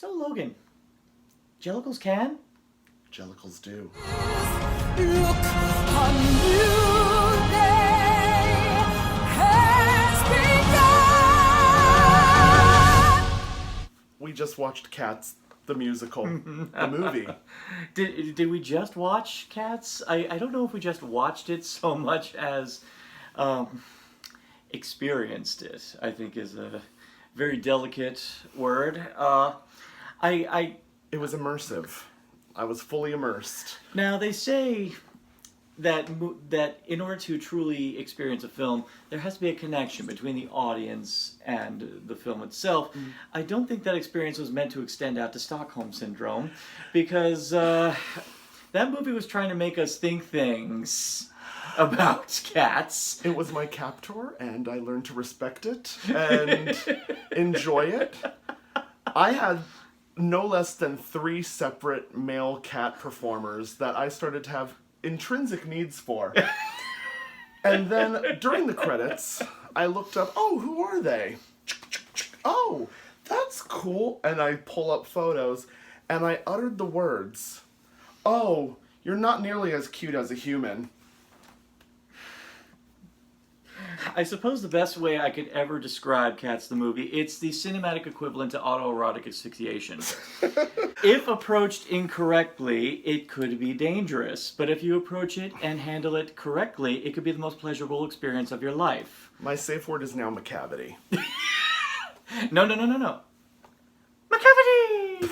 So, Logan, Jellicles can? Jellicles do. Look, a new day has begun. We just watched Cats, the musical, the movie. Did we just watch Cats? I don't know if we just watched it so much as experienced it, I think is a very delicate word. It was immersive. I was fully immersed. Now they say that in order to truly experience a film, there has to be a connection between the audience and the film itself. I don't think that experience was meant to extend out to Stockholm Syndrome, because that movie was trying to make us think things about cats. It was my captor, and I learned to respect it and enjoy it. I had no less than 3 separate male cat performers that I started to have intrinsic needs for. And then during the credits, I looked up, oh, who are they? Oh, that's cool. And I pull up photos, and I uttered the words, oh, you're not nearly as cute as a human. I suppose the best way I could ever describe Cats the movie, it's the cinematic equivalent to autoerotic asphyxiation. If approached incorrectly, it could be dangerous, but if you approach it and handle it correctly, it could be the most pleasurable experience of your life. My safe word is now McCavity. No. McCavity!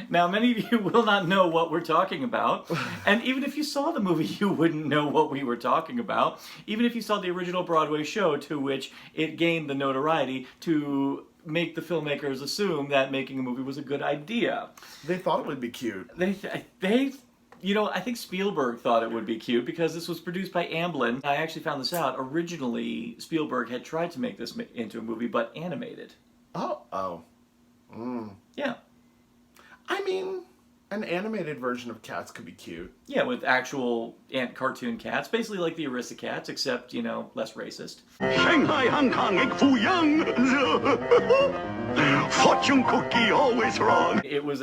Now, many of you will not know what we're talking about, and even if you saw the movie, you wouldn't know what we were talking about. Even if you saw the original Broadway show, to which it gained the notoriety to make the filmmakers assume that making a movie was a good idea. They thought it would be cute. They you know, I think Spielberg thought it would be cute because this was produced by Amblin. I actually found this out. Originally, Spielberg had tried to make this into a movie, but animated. Oh. Yeah. I mean, an animated version of Cats could be cute. Yeah, with actual cartoon cats. Basically like the Aristocats, except, you know, less racist. Shanghai, Hong Kong, ik fu young. Fortune cookie, always wrong. It was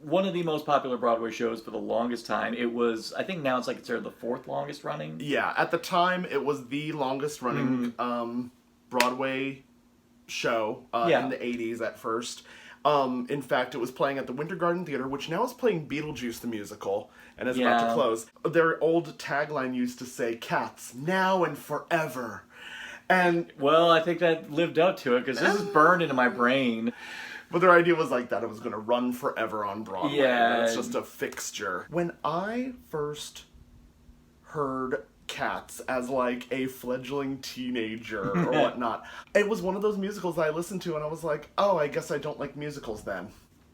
one of the most popular Broadway shows for the longest time. It was, I think now it's like considered the 4th longest running. Yeah, at the time, it was the longest running Broadway show in the 80s at first. In fact, it was playing at the Winter Garden Theater, which now is playing Beetlejuice the musical, and is about to close. Their old tagline used to say, Cats, now and forever. And well, I think that lived up to it, because this is burned into my brain. But their idea was like that it was going to run forever on Broadway. Yeah. And it's just a fixture. When I first heard Cats as like a fledgling teenager or whatnot, it was one of those musicals I listened to and I was like, oh, I guess I don't like musicals then.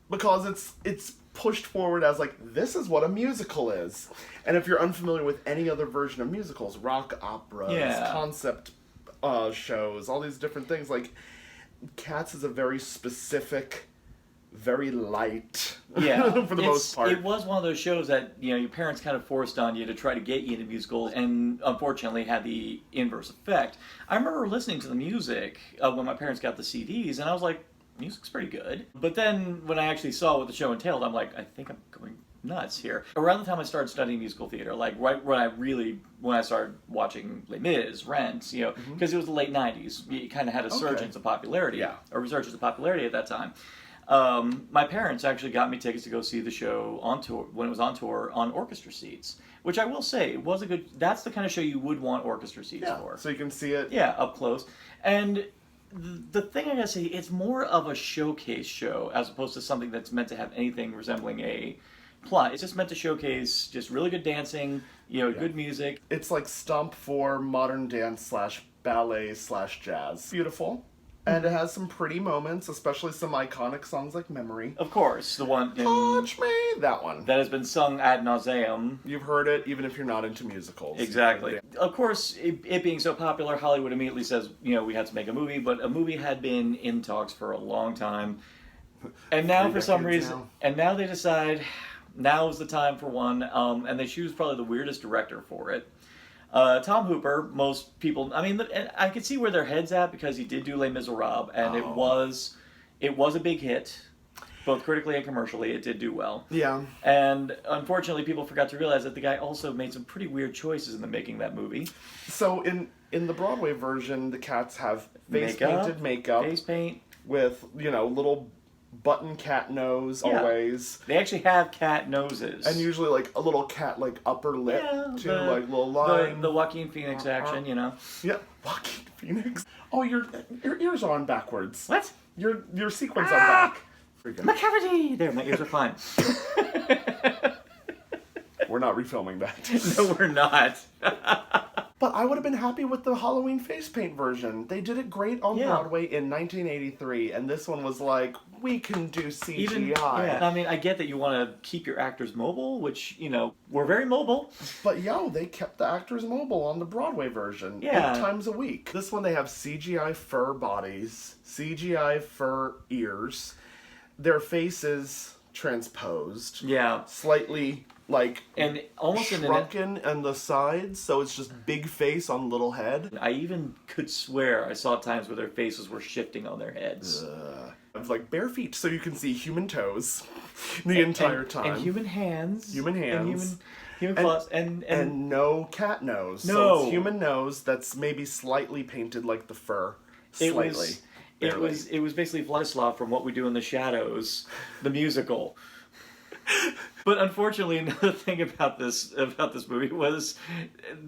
Because it's pushed forward as like, this is what a musical is. And if you're unfamiliar with any other version of musicals, rock operas, concept shows, all these different things, like Cats is a very specific, very light, for the most part. It was one of those shows that, you know, your parents kind of forced on you to try to get you into musicals, and unfortunately had the inverse effect. I remember listening to the music when my parents got the CDs, and I was like, music's pretty good. But then when I actually saw what the show entailed, I'm like, I think I'm going nuts here. Around the time I started studying musical theater, like right when I started watching Les Mis, Rent, you know, because it was the late 90s, you kind of had a resurgence of popularity at that time. My parents actually got me tickets to go see the show on tour, when it was on tour, on orchestra seats, which I will say was that's the kind of show you would want orchestra seats for. So you can see it. Yeah, up close. And the thing I gotta say, it's more of a showcase show as opposed to something that's meant to have anything resembling a plot. It's just meant to showcase just really good dancing, you know, good music. It's like Stomp for modern dance / ballet / jazz. Beautiful. And it has some pretty moments, especially some iconic songs like Memory. Of course, the one Touch Me, that one. that has been sung ad nauseum. You've heard it even if you're not into musicals. Exactly. Of course, it being so popular, Hollywood immediately says, you know, we had to make a movie, but a movie had been in talks for a long time. And now, 3 for some decades reason, now. and now they decide, now is the time for one, and they choose probably the weirdest director for it. Tom Hooper, most people, I mean, I could see where their head's at because he did do Les Miserables, and it was It was a big hit, both critically and commercially. It did do well. Yeah. And unfortunately, people forgot to realize that the guy also made some pretty weird choices in the making that movie. So in the Broadway version, the cats have face-painted makeup face paint. with, little button cat nose Yeah. always. They actually have cat noses. And usually, like, a little cat, like, upper lip, too, the- like, little line. The Joaquin Phoenix action, you know. Yeah, Joaquin Phoenix. Oh, your ears are on backwards. What? Your sequins are back. Pretty good. McCavity! There, my ears are fine. We're not refilming that. No, we're not. But I would have been happy with the Halloween face paint version. They did it great on Yeah. Broadway in 1983, and this one was like, we can do CGI. Yeah. I mean, I get that you want to keep your actors mobile, which, we're very mobile. But they kept the actors mobile on the Broadway version. Yeah. 8 times a week. This one they have CGI fur bodies, CGI fur ears, their faces transposed. Yeah. Slightly like And almost in an... shrunken on the sides, so it's just big face on little head. I even could swear I saw times where their faces were shifting on their heads. It's like bare feet, so you can see human toes the entire time. And human hands. Human hands. And human claws. And no cat nose. So No. it's human nose that's maybe slightly painted like the fur. Slightly. Barely. It was basically Vladislav from What We Do in the Shadows, the musical. But unfortunately, another thing about this movie was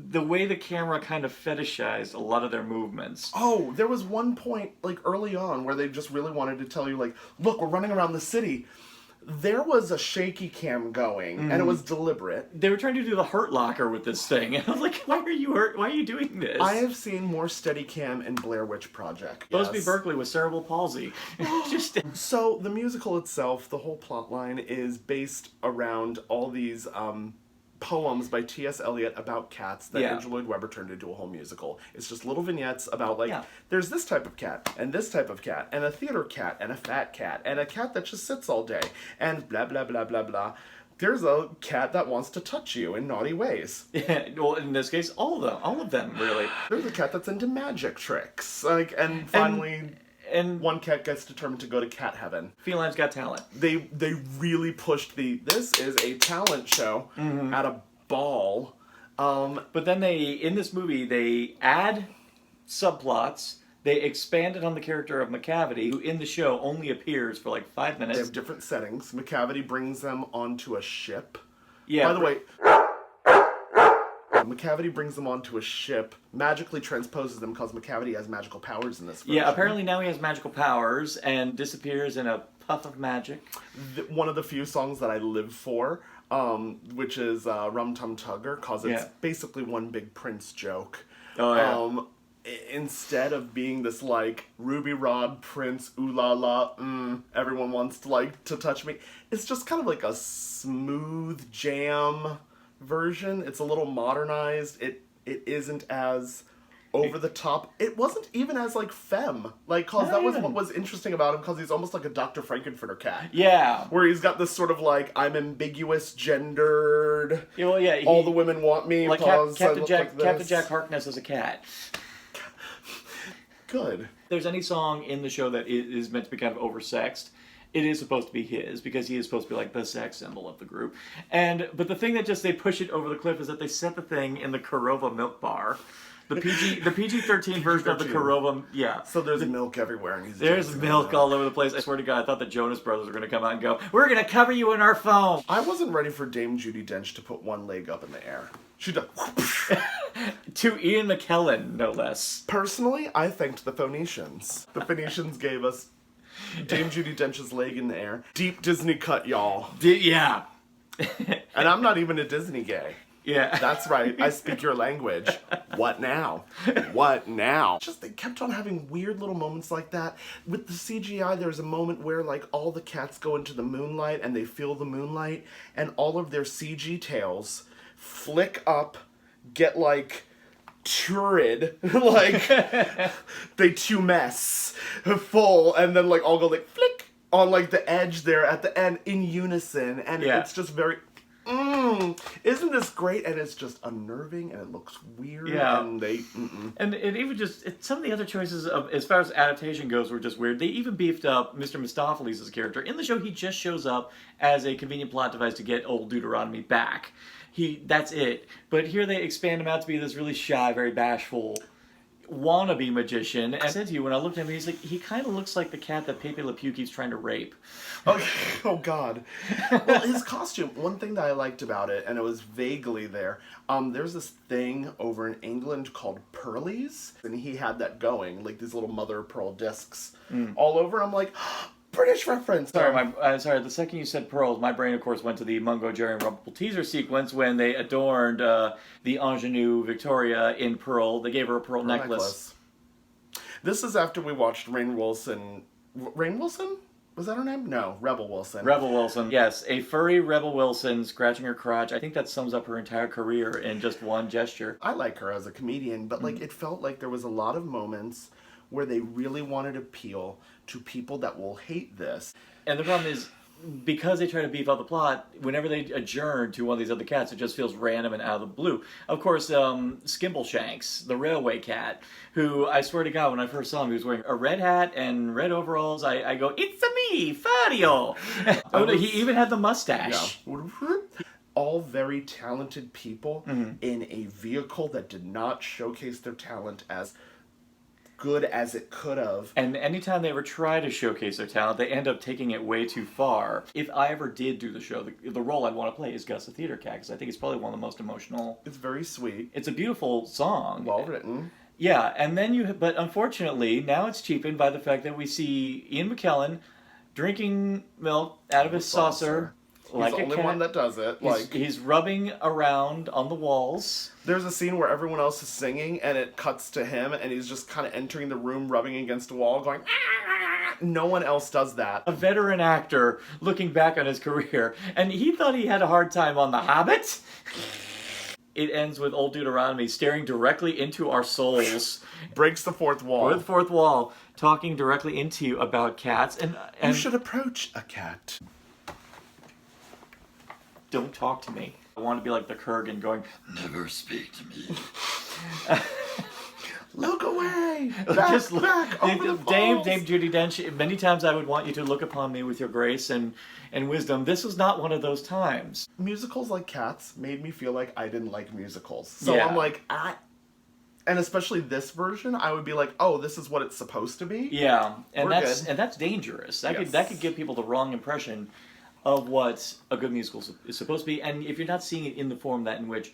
the way the camera kind of fetishized a lot of their movements. Oh, there was one point, like, early on where they just really wanted to tell you, like, look, we're running around the city. There was a shaky cam going, and it was deliberate. They were trying to do the Hurt Locker with this thing, and I was like, "Why are you hurt? Why are you doing this?" I have seen more steady cam in Blair Witch Project. Busby Yes. Berkeley with cerebral palsy. Just So, the musical itself, the whole plot line is based around all these poems by T.S. Eliot about cats that Yeah. Andrew Lloyd Webber turned into a whole musical. It's just little vignettes about, like, Yeah. there's this type of cat, and this type of cat, and a theater cat, and a fat cat, and a cat that just sits all day, and blah, blah, blah, blah, blah. There's a cat that wants to touch you in naughty ways. yeah, well, in this case, all of them, really. There's a cat that's into magic tricks. Like, and finally, And one cat gets determined to go to cat heaven. Feline's Got Talent. They really pushed this is a talent show at a ball. But then in this movie, they add subplots. They expanded on the character of McCavity, who in the show only appears for like 5 They minutes. have different settings. McCavity brings them onto a ship. Yeah. By the way, McCavity brings them onto a ship, magically transposes them because McCavity has magical powers in this version. Yeah, apparently now he has magical powers and disappears in a puff of magic. One of the few songs that I live for, which is Rum Tum Tugger, because it's Yeah. basically one big Prince joke. Oh, yeah. Instead of being this, like, Ruby Rod, Prince, ooh la la, everyone wants to, like, to touch me, it's just kind of like a smooth jam version. It's a little modernized. It isn't as over the top. It wasn't even as, like, femme. Like, cause Not that was even. what was interesting about him, cause he's almost like a Dr. Frankenfurter cat. Yeah. Where he's got this sort of, like, I'm ambiguous, gendered, Yeah, well, yeah. all the women want me like because I Captain look Jack. like this. Captain Jack Harkness as a cat. Good. If there's any song in the show that is meant to be kind of oversexed, it is supposed to be his, because he is supposed to be like the sex symbol of the group. But the thing that just they push it over the cliff is that they set the thing in the Korova milk bar. The PG-13 version of the Korova, yeah. So there's milk everywhere, and he's There's dancing milk around. all over the place. I swear to God, I thought the Jonas Brothers were going to come out and go, "We're going to cover you in our foam." I wasn't ready for Dame Judi Dench to put one leg up in the air. She did. To Ian McKellen, no less. Personally, I thanked the Phoenicians. The Phoenicians gave us Dame Judi Dench's leg in the air. Deep Disney cut, y'all. Yeah. And I'm not even a Disney gay. Yeah. That's right. I speak your language. What now? What now? Just they kept on having weird little moments like that. With the CGI, there's a moment where, like, all the cats go into the moonlight and they feel the moonlight, and all of their CG tails flick up, get, like, turrid, like, they tumesce full, and then, like, all go, like, flick on, like, the edge there at the end in unison, and Yeah. it's just very... Isn't this great? And it's just unnerving and it looks weird. Yeah. And they. And it even some of the other choices as far as adaptation goes were just weird. They even beefed up Mr. Mistopheles' character. In the show, he just shows up as a convenient plot device to get old Deuteronomy back. That's it. But here they expand him out to be this really shy, very bashful wannabe magician. And I said to you, when I looked at him, he kind of looks like the cat that Pepe Le Pew keeps trying to rape. Oh God. Well, his costume, one thing that I liked about it, and it was vaguely there, there's this thing over in England called Pearlies, and he had that going, like these little mother of pearl discs all over. I'm like, British reference. Sorry, the second you said pearls, my brain, of course, went to the Mungo, Jerry, and Rumple teaser sequence when they adorned the ingenue Victoria in pearl. They gave her a pearl necklace. This is after we watched Rainn Wilson. Rainn Wilson? Was that her name? No, Rebel Wilson. Rebel Wilson. Yes, a furry Rebel Wilson scratching her crotch. I think that sums up her entire career in just one gesture. I like her as a comedian, but like it felt like there was a lot of moments where they really wanted to appeal to people that will hate this. And the problem is, because they try to beef up the plot, whenever they adjourn to one of these other cats, it just feels random and out of the blue. Of course, Skimbleshanks, the railway cat, who I swear to God, when I first saw him, he was wearing a red hat and red overalls. I go, "It's me, Fario!" Oh, no, he even had the mustache. Yeah. All very talented people in a vehicle that did not showcase their talent as good as it could have. And anytime they ever try to showcase their talent, they end up taking it way too far. If I ever did do the show, the role I'd want to play is Gus the Theater Cat, because I think it's probably one of the most emotional. It's very sweet. It's a beautiful song. Well written. Yeah, and then but unfortunately, now it's cheapened by the fact that we see Ian McKellen drinking milk out of his saucer. Like he's the only one that does it. He's rubbing around on the walls. There's a scene where everyone else is singing, and it cuts to him, and he's just kind of entering the room, rubbing against a wall, going, "Ah!" No one else does that. A veteran actor looking back on his career, and he thought he had a hard time on The Hobbit. It ends with old Deuteronomy staring directly into our souls. Breaks the fourth wall. Or the fourth wall, talking directly into you about cats. And you should approach a cat. Don't talk to me. I want to be like the Kurgan going, "Never speak to me." Look away! Just back over the Dame falls. Judi Dench, many times I would want you to look upon me with your grace and wisdom. This was not one of those times. Musicals like Cats made me feel like I didn't like musicals. So Yeah. I'm like, and especially this version, I would be like, oh, this is what it's supposed to be? Yeah, and We're that's good. dangerous. That Yes. could give people the wrong impression of what a good musical is supposed to be. And if you're not seeing it in the form that in which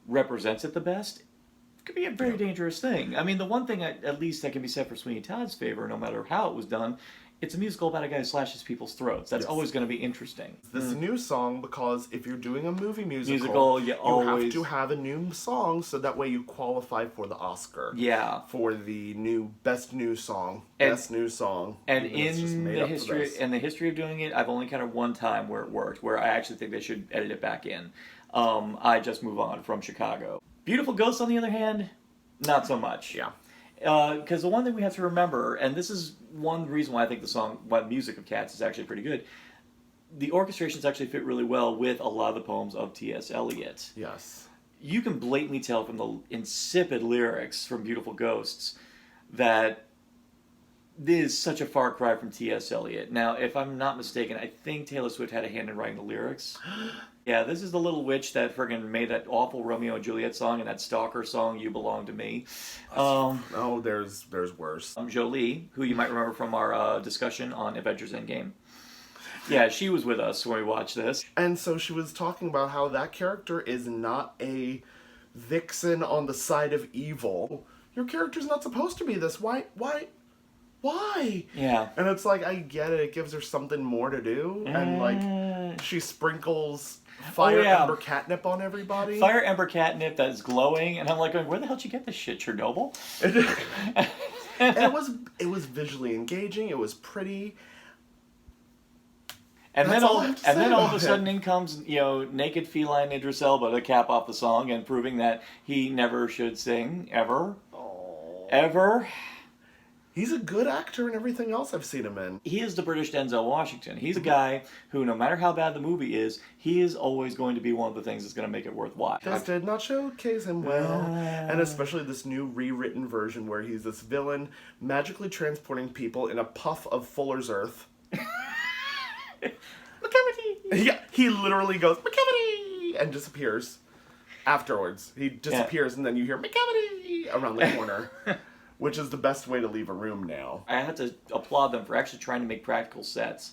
represents it the best, it could be a very dangerous thing. I mean, the one thing at least that can be said for Sweeney Todd's favor, no matter how it was done, it's a musical about a guy who slashes people's throats. That's always going to be interesting. This new song, because if you're doing a movie Musical, you have always to have a new song, so that way you qualify for the Oscar. Yeah. For the best new song. And even though it's just made up for this. in the history of doing it, I've only counted one time where it worked, where I actually think they should edit it back in. I Just Move On from Chicago. Beautiful Ghost, on the other hand, not so much. Yeah. Because the one thing we have to remember, and this is one reason why I think the music of Cats is actually pretty good, the orchestrations actually fit really well with a lot of the poems of T.S. Eliot. Yes. You can blatantly tell from the insipid lyrics from Beautiful Ghosts that this is such a far cry from T.S. Eliot. Now, if I'm not mistaken, I think Taylor Swift had a hand in writing the lyrics. Yeah, this is the little witch that friggin' made that awful Romeo and Juliet song and that stalker song, You Belong to Me. Oh, there's worse. Jolie, who you might remember from our discussion on Avengers Endgame. Yeah, she was with us when we watched this. And so she was talking about how that character is not a vixen on the side of evil. Your character's not supposed to be this. Why? Yeah. And it's like, I get it. It gives her something more to do. And like, she sprinkles fire ember catnip on everybody. Fire ember catnip that is glowing. And I'm like going, where the hell did you get this shit, Chernobyl? And it was visually engaging. It was pretty. And That's then all I have to say all of about a sudden in comes, naked feline Idris Elba to cap off the song and proving that he never should sing ever. Oh. Ever. He's a good actor in everything else I've seen him in. He is the British Denzel Washington. He's a guy who, no matter how bad the movie is, he is always going to be one of the things that's going to make it worthwhile. This did not showcase him well. And especially this new rewritten version where he's this villain magically transporting people in a puff of Fuller's Earth. McCavity! Yeah, he literally goes, McCavity! And disappears. Afterwards. He disappears and then you hear McCavity around the corner. Which is the best way to leave a room now. I have to applaud them for actually trying to make practical sets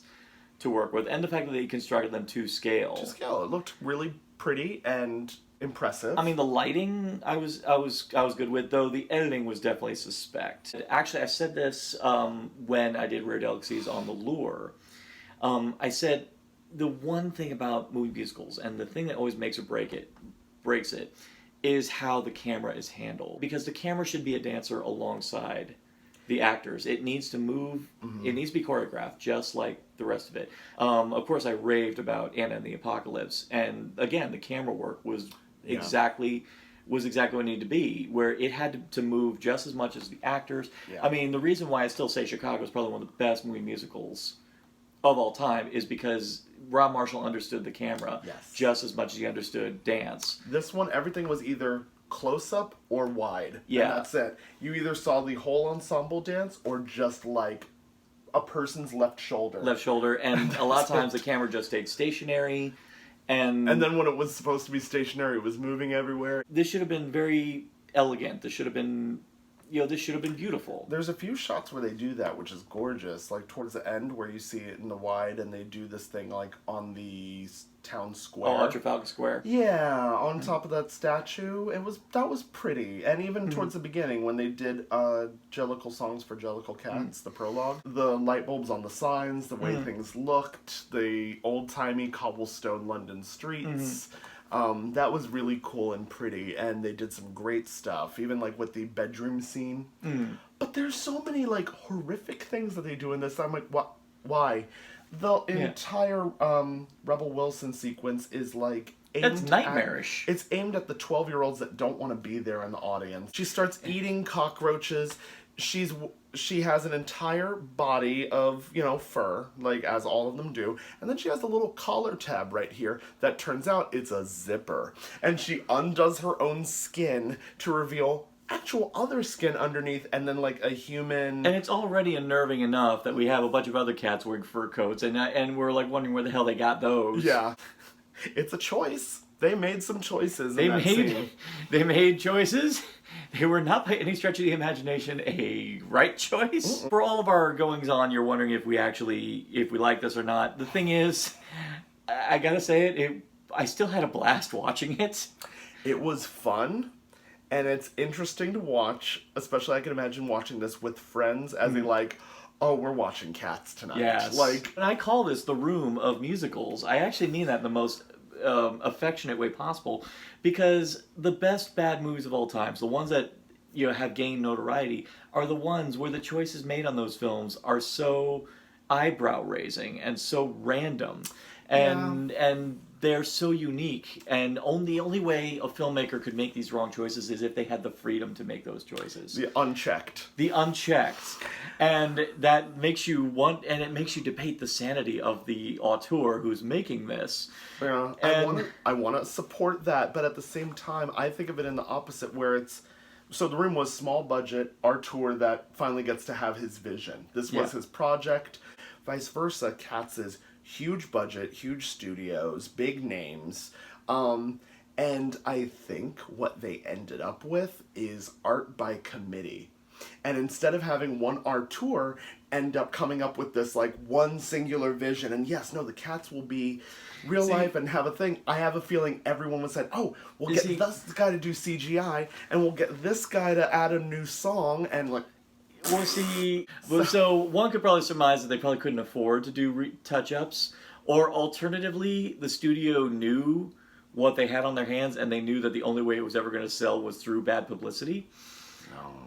to work with, and the fact that they constructed them to scale. To scale. It looked really pretty and impressive. I mean, the lighting I was good with, though the editing was definitely suspect. Actually, I said this when I did Rare Delicacies on The Lure. I said the one thing about movie musicals, and the thing that always makes or breaks it, is how the camera is handled. Because the camera should be a dancer alongside the actors. It needs to move, it needs to be choreographed, just like the rest of it. Of course, I raved about Anna and the Apocalypse, and again, the camera work was exactly what it needed to be, where it had to move just as much as the actors. Yeah. I mean, the reason why I still say Chicago is probably one of the best movie musicals of all time is because Rob Marshall understood the camera just as much as he understood dance. This one, everything was either close-up or wide. Yeah. And that's it. You either saw the whole ensemble dance or just, like, a person's left shoulder. And a lot of times the camera just stayed stationary. And then when it was supposed to be stationary, it was moving everywhere. This should have been very elegant. This should have been beautiful. There's a few shots where they do that, which is gorgeous. Like towards the end, where you see it in the wide, and they do this thing like on the town square. Oh, Trafalgar Square. Yeah, on top of that statue. That was pretty. And even towards the beginning, when they did Jellicle Songs for Jellicle Cats, the prologue, the light bulbs on the signs, the way things looked, the old-timey cobblestone London streets. That was really cool and pretty, and they did some great stuff, even like with the bedroom scene. But there's so many like horrific things that they do in this. I'm like, what? Why? The entire Rebel Wilson sequence is like It's nightmarish. It's aimed at the 12-year-olds that don't want to be there in the audience. She starts eating cockroaches. She has an entire body of, fur, like as all of them do. And then she has a little collar tab right here that turns out it's a zipper. And she undoes her own skin to reveal actual other skin underneath, and then like a human. And it's already unnerving enough that we have a bunch of other cats wearing fur coats, and we're like wondering where the hell they got those. Yeah. It's a choice. They made some choices in that scene. They made choices. They were not by any stretch of the imagination a right choice. For all of our goings on, you're wondering if we like this or not. The thing is, I gotta say I still had a blast watching it. It was fun, and it's interesting to watch, especially I can imagine watching this with friends as they oh, we're watching Cats tonight. Yes. And I call this the room of musicals. I actually mean that in the most affectionate way possible, because the best bad movies of all times, the ones that have gained notoriety, are the ones where the choices made on those films are so eyebrow raising and so random, and they're so unique, and the only way a filmmaker could make these wrong choices is if they had the freedom to make those choices. The unchecked. And that makes you it makes you debate the sanity of the auteur who's making this. Yeah, I want to support that, but at the same time, I think of it in the opposite, where it's, so The Room was small budget, auteur that finally gets to have his vision. This was his project. Vice versa, Cats is huge budget, huge studios, big names. And I think what they ended up with is art by committee. And instead of having one auteur end up coming up with this one singular vision, and the Cats will be real life and have a thing, I have a feeling everyone was said, oh, we'll get this guy to do CGI, and we'll get this guy to add a new song, and so one could probably surmise that they probably couldn't afford to do touch-ups, or alternatively, the studio knew what they had on their hands, and they knew that the only way it was ever going to sell was through bad publicity. No.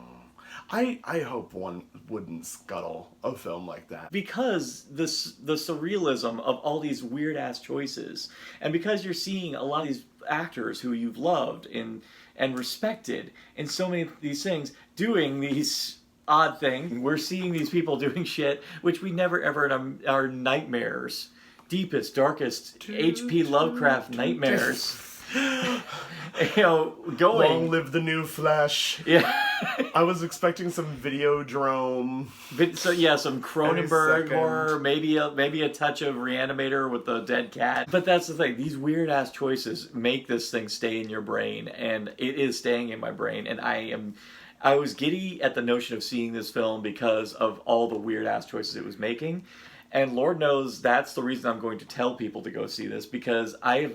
I hope one wouldn't scuttle a film like that. Because the surrealism of all these weird-ass choices, and because you're seeing a lot of these actors who you've loved and respected in so many of these things doing these odd thing. We're seeing these people doing shit which we never ever in our nightmares, deepest, darkest H.P. Lovecraft nightmares. You know, going. Long live the new Flesh. Yeah. I was expecting some Videodrome. So yeah, some Cronenberg second. horror, maybe a touch of Reanimator with the dead cat. But that's the thing; these weird ass choices make this thing stay in your brain, and it is staying in my brain. And I was giddy at the notion of seeing this film because of all the weird ass choices it was making, and Lord knows that's the reason I'm going to tell people to go see this, because I have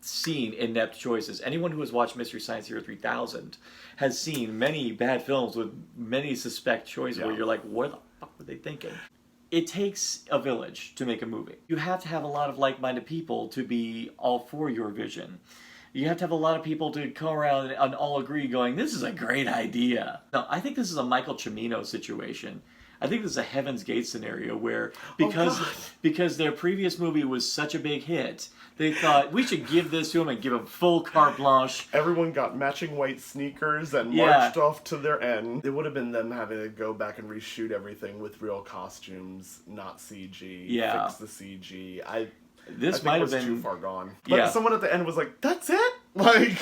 seen inept choices. Anyone who has watched Mystery Science Theater 3000 has seen many bad films with many suspect choices where you're like, what the fuck were they thinking? It takes a village to make a movie. You have to have a lot of like-minded people to be all for your vision. You have to have a lot of people to come around and all agree going, this is a great idea. Now, I think this is a Michael Cimino situation. I think this is a Heaven's Gate scenario where, because their previous movie was such a big hit, they thought, we should give this to him and give him full carte blanche. Everyone got matching white sneakers and marched off to their end. It would have been them having to go back and reshoot everything with real costumes, not CG. Yeah. Fix the CG. This I think might it have was been too far gone. But someone at the end was like, that's it? Like...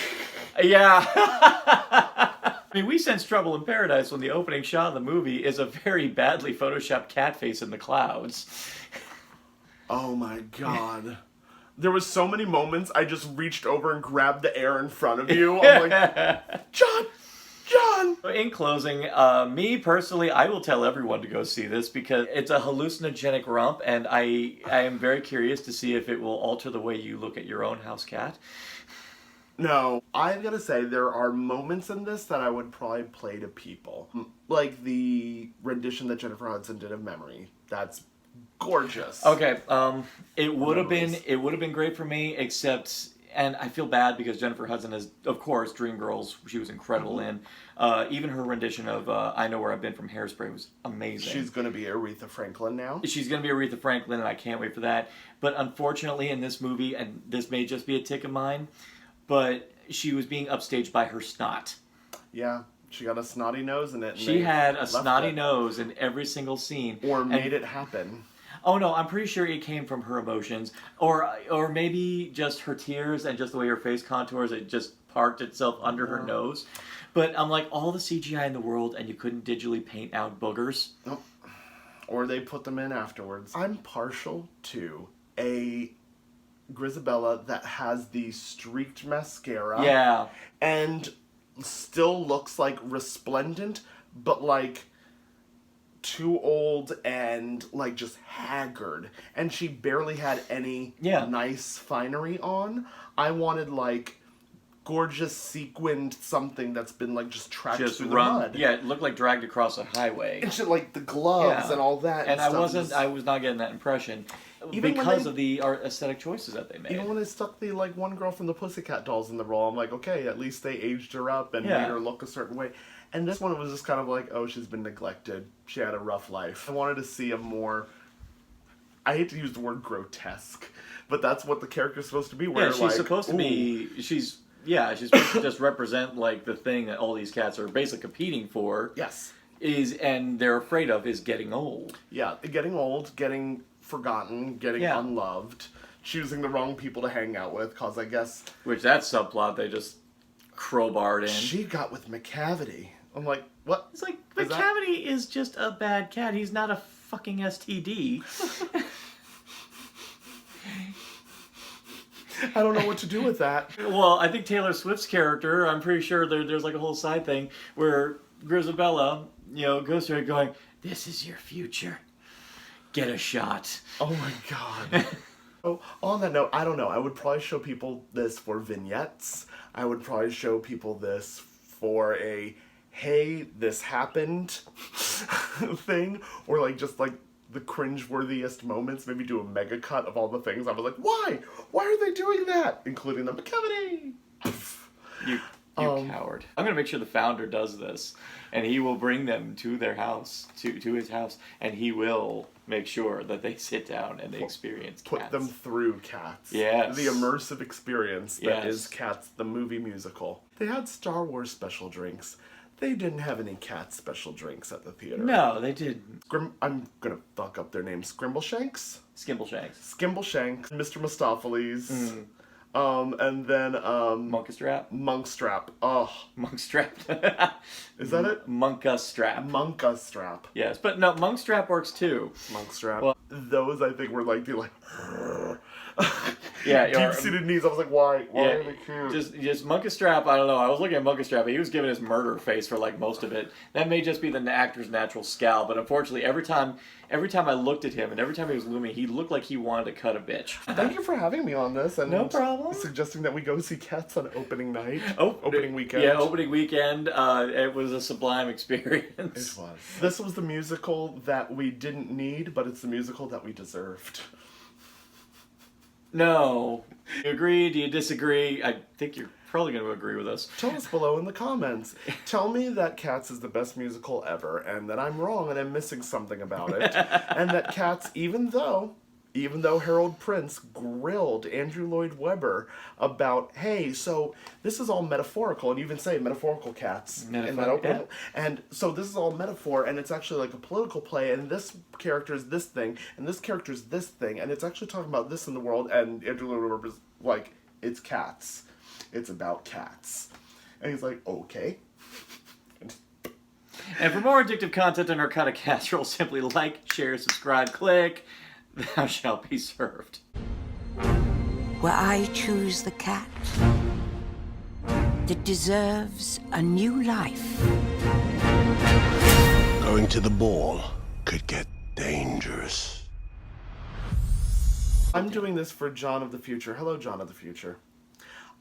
Yeah. I mean, we sense trouble in paradise when the opening shot of the movie is a very badly photoshopped cat face in the clouds. Oh my god. There was so many moments I just reached over and grabbed the air in front of you. I'm like, John! In closing, me personally, I will tell everyone to go see this because it's a hallucinogenic romp, and I am very curious to see if it will alter the way you look at your own house cat. No, I've got to say, there are moments in this that I would probably play to people. Like the rendition that Jennifer Hudson did of Memory. That's gorgeous. Okay, it would have been great for me, except, and I feel bad because Jennifer Hudson is, of course, Dreamgirls, she was incredible in. Even her rendition of I Know Where I've Been from Hairspray was amazing. She's going to be Aretha Franklin now. She's going to be Aretha Franklin, and I can't wait for that. But unfortunately, in this movie, and this may just be a tick of mine, but she was being upstaged by her snot. Yeah, she got a snotty nose in it. And she had a snotty nose in every single scene. Or made it happen. Oh no, I'm pretty sure it came from her emotions. Or maybe just her tears and just the way her face contours, it just parked itself under her nose. But I'm like, all the CGI in the world and you couldn't digitally paint out boogers? Nope. Or they put them in afterwards. I'm partial to a Grisabella that has the streaked mascara. Yeah. And still looks like resplendent, but like too old and like just haggard. And she barely had any nice finery on. I wanted like gorgeous sequined something that's been like just tracked through the mud. Yeah, it looked like dragged across a highway. And shit, like the gloves and all that. And I was not getting that impression. Even because of the aesthetic choices that they made. Even when they stuck the like one girl from the Pussycat Dolls in the role, I'm like, okay, at least they aged her up and made her look a certain way. And this one was just kind of like, oh, she's been neglected. She had a rough life. I wanted to see a more, I hate to use the word grotesque, but that's what the character's supposed to be. Where she's supposed to be. She's supposed to just represent like the thing that all these cats are basically competing for. Yes. And they're afraid of is getting old. Yeah, getting old, getting forgotten, getting unloved, choosing the wrong people to hang out with, cause I guess... Which that subplot they just crowbarred in. She got with Macavity. I'm like, what? It's like, Macavity is just a bad cat. He's not a fucking STD. I don't know what to do with that. Well, I think Taylor Swift's character, I'm pretty sure there's like a whole side thing where Grisabella, goes to her going, this is your future. Get a shot. Oh my god. Oh, on that note, I don't know. I would probably show people this for vignettes. I would probably show people this for a, hey, this happened thing. Or like just like the cringe-worthiest moments. Maybe do a mega cut of all the things. I was like, why? Why are they doing that? Including the Macavity. You coward. I'm going to make sure the founder does this. And he will bring them to their house, to his house. And he will make sure that they sit down and they experience Cats. Put them through Cats. Yes. The immersive experience that is Cats, the movie musical. They had Star Wars special drinks. They didn't have any cat special drinks at the theater. No, they did. I'm gonna fuck up their name. Scrimbleshanks? Skimbleshanks. Skimbleshanks, Mr. Mistopheles, and then Monkastrap. Monkstrap. Oh, Monkstrap. is that it? Monkastrap. Monkastrap. Yes, but no, Monkstrap works too. Monkstrap. Well- Those I think were like the Yeah, deep-seated knees. I was like, why? Why Yeah, are they cute? just Monkastrap. I don't know. I was looking at Monkastrap, but he was giving his murder face for like most of it. That may just be the actor's natural scowl, but unfortunately, every time I looked at him and every time he was looming, he looked like he wanted to cut a bitch. Thank you for having me on this and No problem. suggesting that we go see Cats on opening night. Oh, Opening weekend. Yeah, opening weekend. It was a sublime experience. It was. This was the musical that we didn't need, but it's the musical that we deserved. No. Do you agree? Do you disagree? I think you're probably going to agree with us. Tell us below in the comments. Tell me that Cats is the best musical ever, and that I'm wrong and I'm missing something about it. And that Cats, even though Harold Prince grilled Andrew Lloyd Webber about, hey, so this is all metaphorical, and you even say metaphorical cats in that opening. Yeah. And so this is all metaphor, and it's actually like a political play, and this character is this thing, and this character is this thing, and it's actually talking about this in the world, and Andrew Lloyd Webber's like, it's cats. It's about cats. And he's like, okay. And for more addictive content on Narcotic Casserole, simply like, share, subscribe, click. Thou shalt be served. Where I choose the cat that deserves a new life. Going to the ball could get dangerous. I'm doing this for John of the Future. Hello, John of the Future.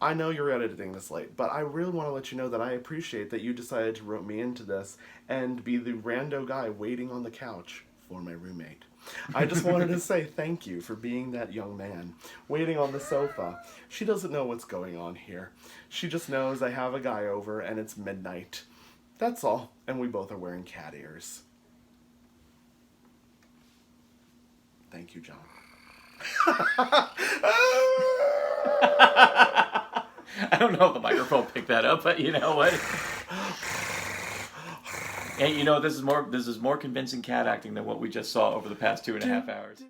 I know you're editing this late, but I really want to let you know that I appreciate that you decided to rope me into this and be the rando guy waiting on the couch for my roommate. I just wanted to say thank you for being that young man waiting on the sofa. She doesn't know what's going on here. She just knows I have a guy over and it's midnight. That's all, and we both are wearing cat ears. Thank you, John. I don't know if the microphone picked that up, but you know what? And you know, this is more convincing cat acting than what we just saw over the past 2.5 hours.